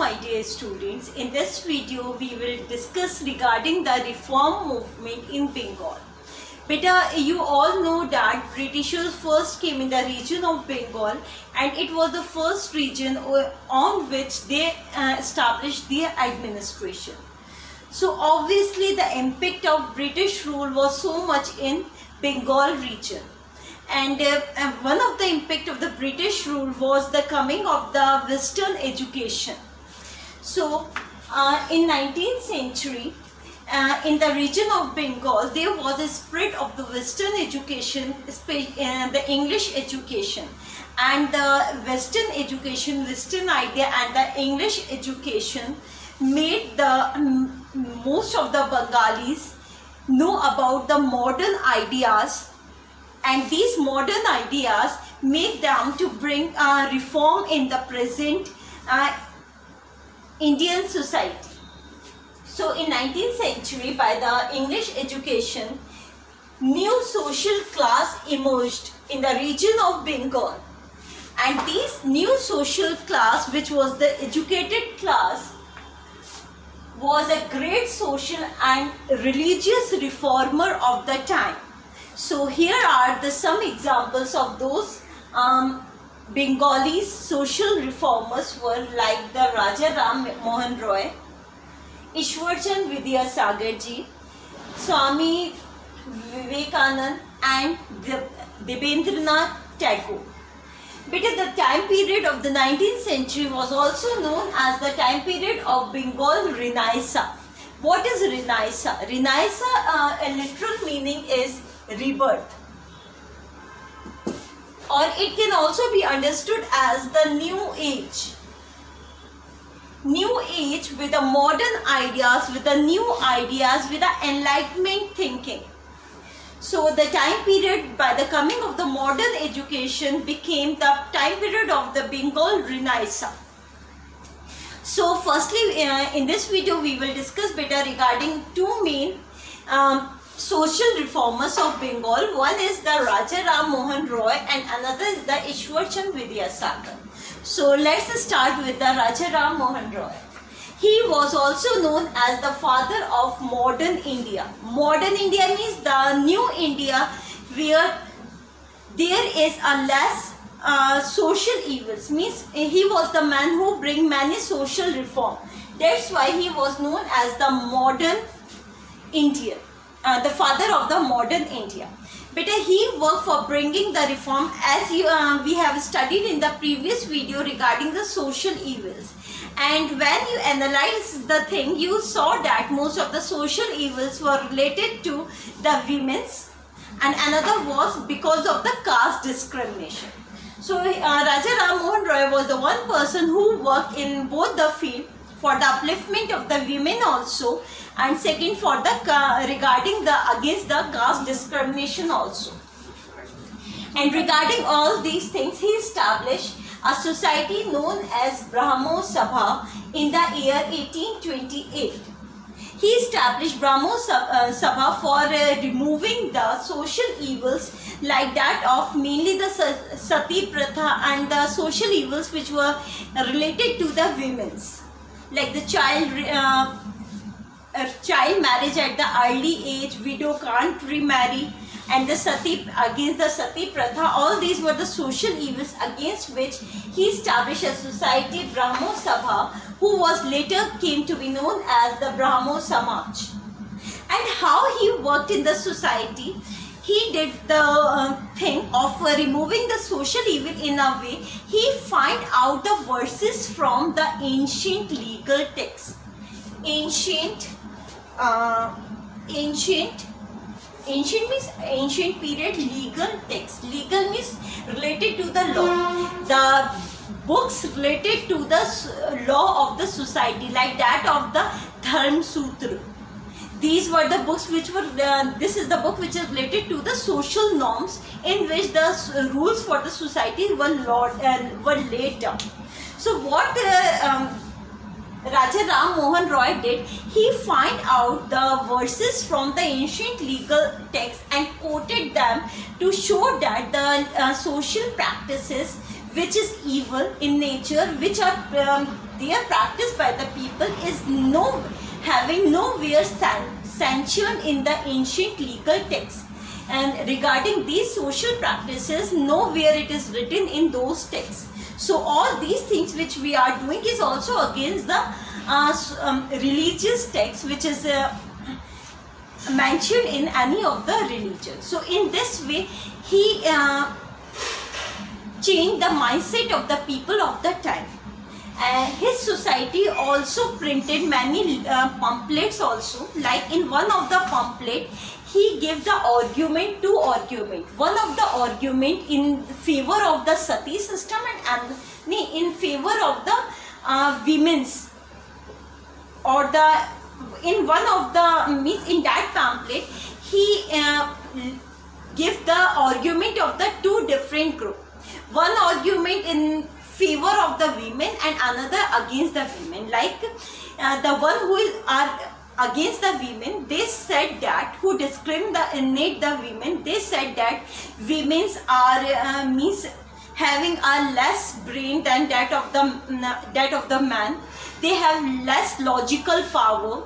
my dear students. In this video we will discuss regarding the reform movement in Bengal. Beta, you all know that Britishers first came in the region of Bengal, and it was the first region on which they established their administration. So obviously the impact of British rule was so much in Bengal region. And one of the impact of the British rule was the coming of the Western education. So in 19th century, in the region of Bengal, there was a spread of the Western education, the English education, and the Western education, Western idea and the English education made the most of the Bengalis know about the modern ideas, and these modern ideas make them to bring reform in the present Indian society. So in 19th century, by the English education, new social class emerged in the region of Bengal, and this new social class, which was the educated class, was a great social and religious reformer of the time. So here are some examples of those Bengali social reformers were like the Raja Ram Mohan Roy, Ishwarchand Vidyasagar ji, Swami Vivekanand and Debendranath Tagore. But the time period of the 19th century was also known as the time period of Bengal Renaissance. What is Renaissance? Renaissance, a literal meaning is rebirth, or it can also be understood as the new age. New age with the modern ideas, with the new ideas, with the enlightenment thinking. So the time period by the coming of the modern education became the time period of the Bengal Renaissance. So firstly, in this video we will discuss better regarding two main social reformers of Bengal. One is the Raja Ram Mohan Roy and another is the Ishwarchand Vidyasagar. So let's start with the Raja Ram Mohan Roy. He was also known as the father of modern India. Modern India means the new India where there is a less social evils. Means he was the man who bring many social reform. That's why he was known as the modern Indian, the father of the modern India. But he worked for bringing the reform, as we have studied in the previous video regarding the social evils. And when you analyze the thing, you saw that most of the social evils were related to the women's, and another was because of the caste discrimination. So Raja Ram Mohan Roy was the one person who worked in both the field, for the upliftment of the women also, and second for the regarding the against the caste discrimination also. And regarding all these things, he established a society known as Brahmo Sabha in the year 1828. He established Brahmo Sabha for removing the social evils like that of mainly the Sati Pratha and the social evils which were related to the women's, like the child marriage at the early age, widow can't remarry, and the Sati, against the Sati Pratha. All these were the social evils against which he established a society, Brahmo Sabha, who was later came to be known as the Brahmo Samaj. And how he worked in the society, he did the thing of removing the social evil in a way. He find out the verses from the ancient legal texts. Ancient means ancient period legal text. Legal means related to the law. The books related to the law of the society, like that of the Dharma Sutra. These were the books which were, this is the book which is related to the social norms in which the rules for the society were laid down. So what Raja Ram Mohan Roy did, he find out the verses from the ancient legal texts and quoted them to show that the social practices which is evil in nature, which are they are practiced by the people, is having nowhere sanctioned in the ancient legal texts. And regarding these social practices, nowhere it is written in those texts. So all these things which we are doing is also against the religious text which is mentioned in any of the religions. So in this way he changed the mindset of the people of the time. And his society also printed many pamphlets also. Like in one of the pamphlet, he gave the argument, two argument. One of the argument in favor of the sati system and in favor of the women's, or the in one of the in that pamphlet he give the argument of the two different group. One argument in favor of the women and another against the women. Like the one who are against the women, they said that, who discriminate the women, they said that women are means having a less brain than that of the man. They have less logical power.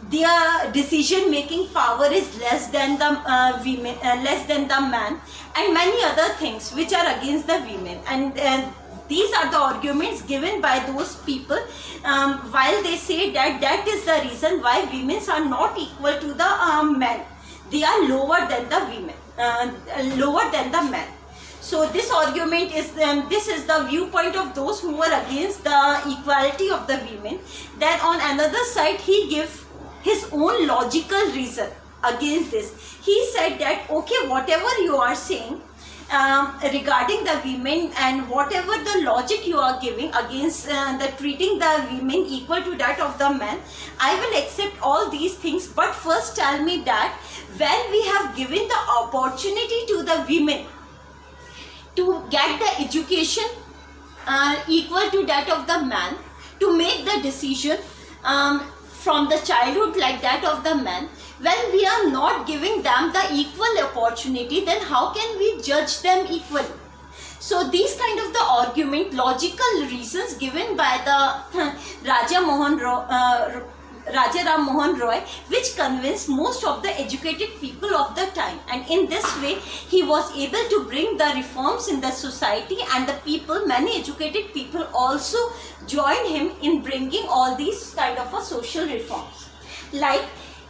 Their decision making power is less than the women, less than the man, and many other things which are against the women. And these are the arguments given by those people, while they say that that is the reason why women are not equal to the men. They are lower than the women, lower than the men. So this argument is, this is the viewpoint of those who were against the equality of the women. Then on another side, he gave his own logical reason against this. He said that, okay, whatever you are saying regarding the women and whatever the logic you are giving against the treating the women equal to that of the men, I will accept all these things. But first tell me that when we have given the opportunity to the women to get the education equal to that of the man, to make the decision from the childhood like that of the man, when we are not giving them the equal opportunity, then how can we judge them equally? So these kind of the argument, logical reasons given by the Raja Ram Mohan Roy, which convinced most of the educated people of the time. And in this way, he was able to bring the reforms in the society, and the people, many educated people also joined him in bringing all these kind of social reforms. Like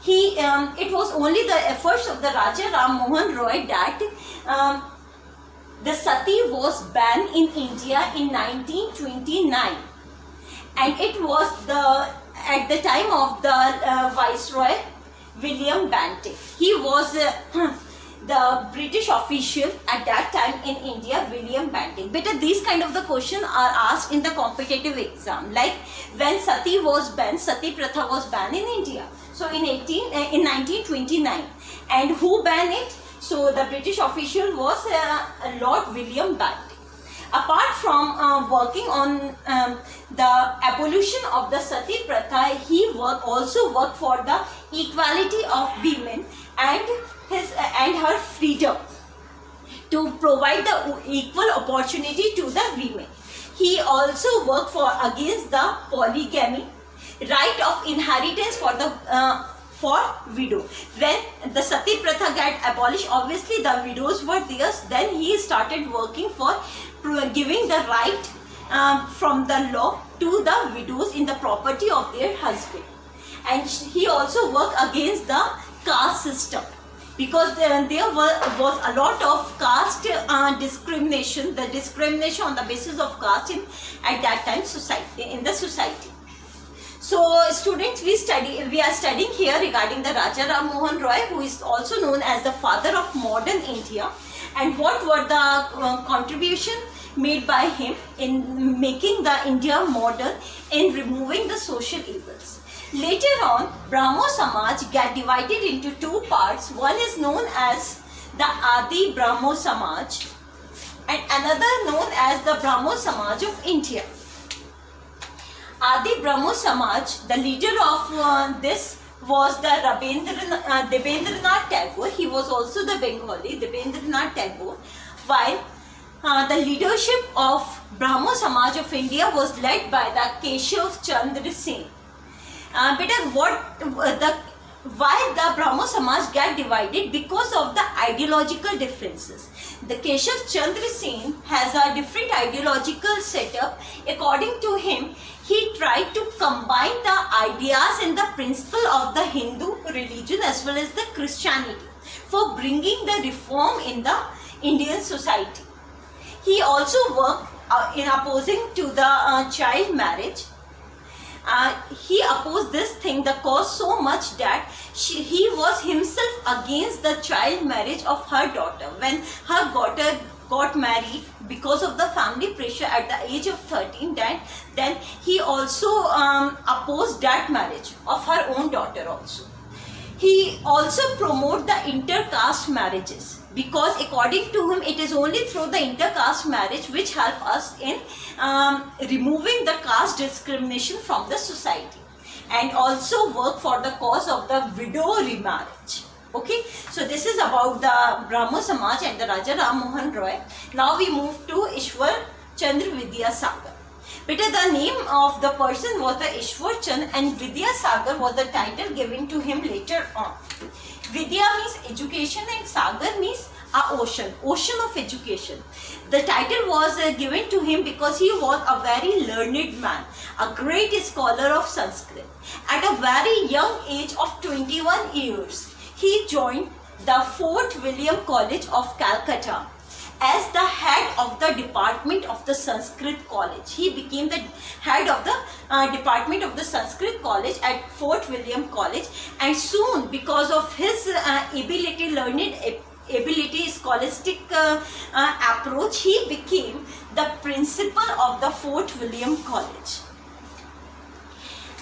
it was only the efforts of the Raja Ram Mohan Roy that the sati was banned in India in 1929, and it was at the time of the Viceroy William Banting. He was the British official at that time in India, William Banting. But these kind of the questions are asked in the competitive exam. Like when sati was banned, sati pratha was banned in India. So in 1929, and who banned it? So the British official was Lord William Banting. Apart from working on the abolition of the sati pratha, he also worked for the equality of women and her freedom, to provide the equal opportunity to the women. He also worked against the polygamy, right of inheritance for widow. When the sati pratha got abolished, obviously the widows were theirs. Then he started working for giving the right from the law to the widows in the property of their husband. And he also worked against the caste system, because there was a lot of caste discrimination, the discrimination on the basis of caste at that time in the society. So students, we are studying here regarding the Raja Ram Mohan Roy, who is also known as the father of modern India, and what were the contribution made by him in making the India model, in removing the social evils. Later on, Brahmo Samaj got divided into two parts. One is known as the Adi Brahmo Samaj and another known as the Brahmo Samaj of India. Adi Brahmo Samaj, the leader of this was the Debendranath Tagore. He was also the Bengali, Debendranath Tagore, while the leadership of Brahmo Samaj of India was led by the Keshav Chandra Sen. Why the Brahmo Samaj got divided? Because of the ideological differences. The Keshav Chandra Sen has a different ideological setup. According to him, he tried to combine the ideas and the principle of the Hindu religion as well as the Christianity for bringing the reform in the Indian society. He also worked in opposing to the child marriage. He opposed this thing, the cause, so much that he was himself against the child marriage of her daughter. When her daughter got married because of the family pressure at the age of 13, then he also opposed that marriage of her own daughter also. He also promoted the intercaste marriages, because according to him it is only through the intercaste marriage which help us in removing the caste discrimination from the society, and also work for the cause of the widow remarriage. Okay, so this is about the Brahmo Samaj and the Raja Ram Mohan Roy. Now we move to Ishwar Chandra Vidyasagar. Beta, the name of the person was the Ishwar Chand, and Vidyasagar was the title given to him later on. Vidya means education and Sagar means ocean of education. The title was given to him because he was a very learned man, a great scholar of Sanskrit. At a very young age of 21 years, he joined the Fort William College of Calcutta as the head of the department of the Sanskrit College. He became the head of the department of the Sanskrit College at Fort William College, and soon, because of his learned ability, scholastic approach, he became the principal of the Fort William College.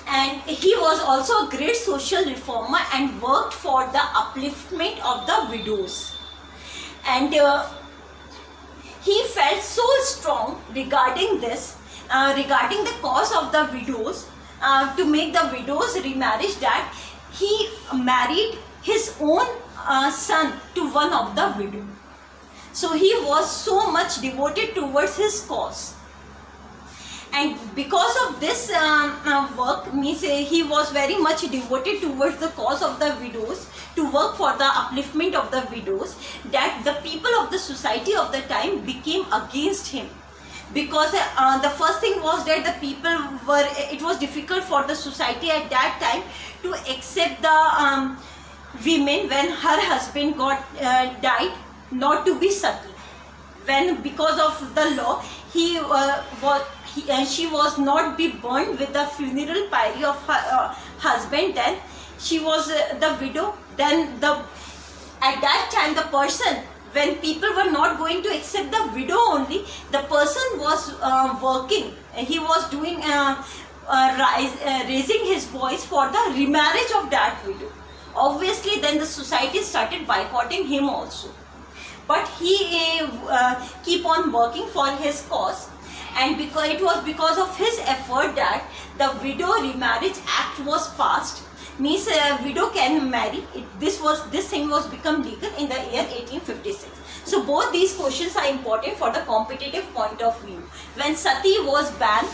And he was also a great social reformer and worked for the upliftment of the widows. And he felt so strong regarding this, regarding the cause of the widows, to make the widows remarriage, that he married his own son to one of the widows. So he was so much devoted towards his cause. And because of this work, means he was very much devoted towards the cause of the widows, to work for the upliftment of the widows, that the people of the society of the time became against him. Because the first thing was that the people were, it was difficult for the society at that time to accept the women when her husband died, not to be sati. When, because of the law, she was not be burned with the funeral pyre of her husband, then she was the widow. Then at that time, the person, when people were not going to accept the widow only, the person was working, he was doing raising his voice for the remarriage of that widow. Obviously then the society started boycotting him also, but he keep on working for his cause. And because it was because of his effort that the Widow Remarriage Act was passed, means a widow can marry. This thing was become legal in the year 1856. So both these questions are important for the competitive point of view. When sati was banned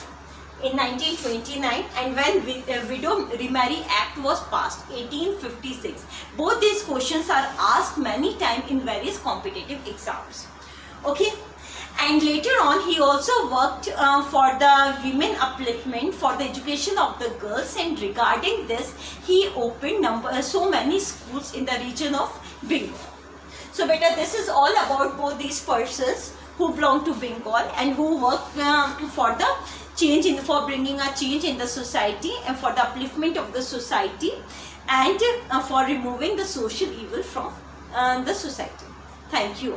in 1929, and when Widow Remarriage Act was passed 1856, both these questions are asked many times in various competitive exams. Okay. And later on, he also worked for the women upliftment, for the education of the girls, and regarding this, he opened so many schools in the region of Bengal. So beta, this is all about both these persons who belong to Bengal and who work for the change, for bringing a change in the society and for the upliftment of the society, and for removing the social evil from the society. Thank you.